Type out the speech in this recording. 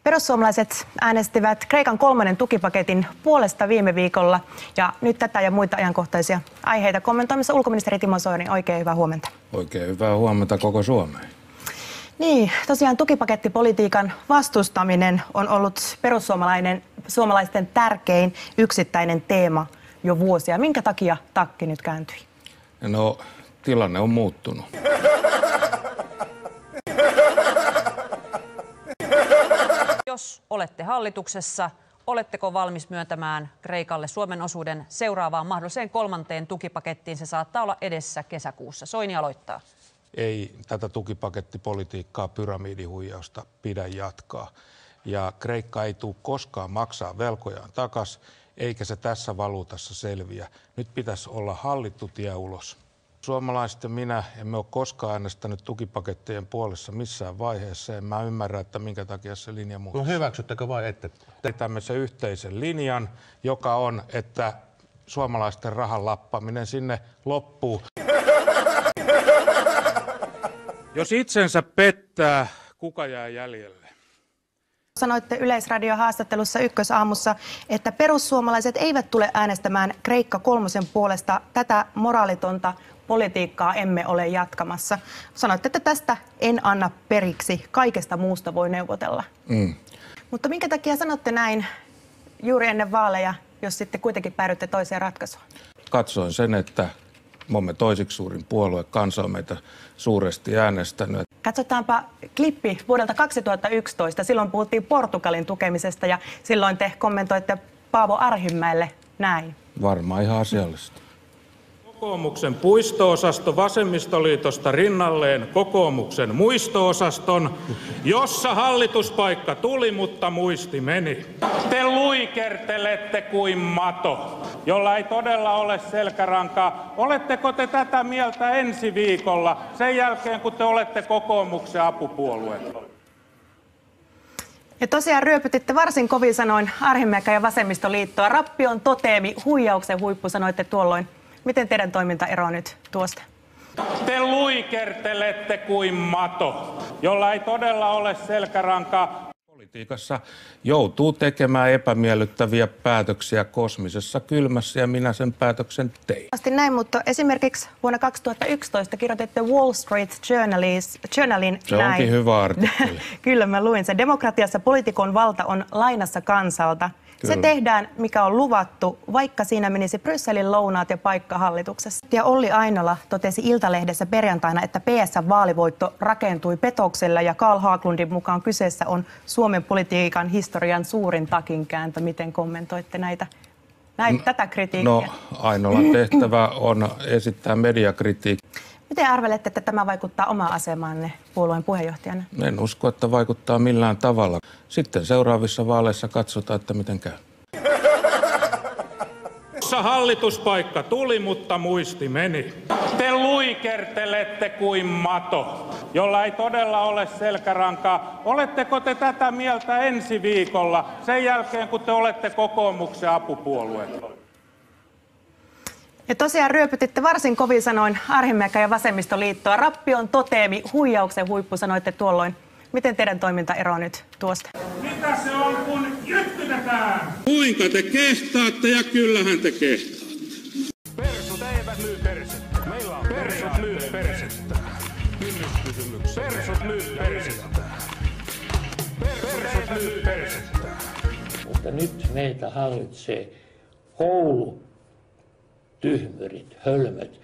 Perussuomalaiset äänestivät Kreikan 3. tukipaketin puolesta viime viikolla ja nyt tätä ja muita ajankohtaisia aiheita kommentoimassa ulkoministeri Timo Soini. Oikein hyvää huomenta. Oikein hyvää huomenta koko Suomeen. Niin, tosiaan tukipakettipolitiikan vastustaminen on ollut perussuomalaisten tärkein yksittäinen teema jo vuosia. Minkä takia takki nyt kääntyi? No, tilanne on muuttunut. Jos olette hallituksessa, oletteko valmis myöntämään Kreikalle Suomen osuuden seuraavaan mahdolliseen 3. tukipakettiin? Se saattaa olla edessä kesäkuussa. Soini aloittaa. Ei tätä tukipakettipolitiikkaa, pyramidihuijausta pidä jatkaa. Ja Kreikka ei tule koskaan maksaa velkojaan takaisin, eikä se tässä valuutassa selviä. Nyt pitäisi olla hallittu tie ulos. Suomalaiset ja minä emme ole koskaan äänestänyt tukipakettien puolessa missään vaiheessa. En mä ymmärrä, että minkä takia se linja muuttuu. No hyväksyttekö vai ette? Tämmöisen yhteisen linjan, joka on, että suomalaisten rahan lappaminen sinne loppuu. Jos itsensä pettää, kuka jää jäljelle? Sanoitte Yleisradio-haastattelussa Ykkösaamussa, että perussuomalaiset eivät tule äänestämään Kreikka 3 puolesta. Tätä moraalitonta politiikkaa emme ole jatkamassa. Sanoitte, että tästä en anna periksi. Kaikesta muusta voi neuvotella. Mutta minkä takia sanotte näin juuri ennen vaaleja, jos sitten kuitenkin päädytte toiseen ratkaisuun? Katsoin sen, että me olemme toiseksi suurin puolue. Kansa on meitä suuresti äänestänyt. Katsotaanpa klippi vuodelta 2011. Silloin puhuttiin Portugalin tukemisesta ja silloin te kommentoitte Paavo Arhinmäelle näin. Varmaan ihan asiallista. Kokoomuksen puisto-osasto vasemmistoliitosta rinnalleen kokoomuksen muisto-osaston, jossa hallituspaikka tuli, mutta muisti meni. Te luikertelette kuin mato, jolla ei todella ole selkärankaa. Oletteko te tätä mieltä ensi viikolla, sen jälkeen kun te olette kokoomuksen apupuolue? Ja tosiaan ryöpytitte varsin kovin sanoin Arhinmäkeä ja vasemmistoliittoa. Rappion toteemi, huijauksen huippu, sanoitte tuolloin. Miten teidän toiminta eroaa nyt tuosta? Te luikertelette kuin mato, jolla ei todella ole selkärankaa. Politiikassa joutuu tekemään epämiellyttäviä päätöksiä kosmisessa kylmässä ja minä sen päätöksen tein. Näin, mutta esimerkiksi vuonna 2011 kirjoititte Wall Street Journalin Se näin. onkin hyvä artikkeli. Kyllä mä luin sen. Demokratiassa poliitikon valta on lainassa kansalta. Kyllä. Se tehdään, mikä on luvattu, vaikka siinä menisi Brysselin lounaat ja paikka hallituksessa. Ja Olli Ainola totesi Iltalehdessä perjantaina, että PS-vaalivoitto rakentui petoksella ja Carl Haglundin mukaan kyseessä on Suomen politiikan historian suurin takinkääntö. Miten kommentoitte tätä kritiikkiä? No, Ainolan tehtävä on esittää mediakritiikkiä. Miten arvelette, että tämä vaikuttaa omaan asemaanne puolueen puheenjohtajana? En usko, että vaikuttaa millään tavalla. Sitten seuraavissa vaaleissa katsotaan, että miten käy. Hallituspaikka tuli, mutta muisti meni. Te luikertelette kuin mato, jolla ei todella ole selkärankaa. Oletteko te tätä mieltä ensi viikolla, sen jälkeen kun te olette kokoomuksen apupuolue? Ja tosiaan ryöpytitte varsin kovin sanoin Arhinmäkeä ja vasemmistoliittoa. Rappion toteemi, huijauksen huippu, sanoitte tuolloin. Miten teidän toiminta eroaa nyt tuosta? Mitä se on, kun jytkytetään? Kuinka te kehtaatte ja kyllähän te kehtaatte. Persut eivät myy persettä. Meillä on persut myy persettä. Kynnyskysymyksiä. Persut myy persettä. Persut myy persettä. Mutta nyt meitä hallitsee koulutyhmyrit, hölmöt,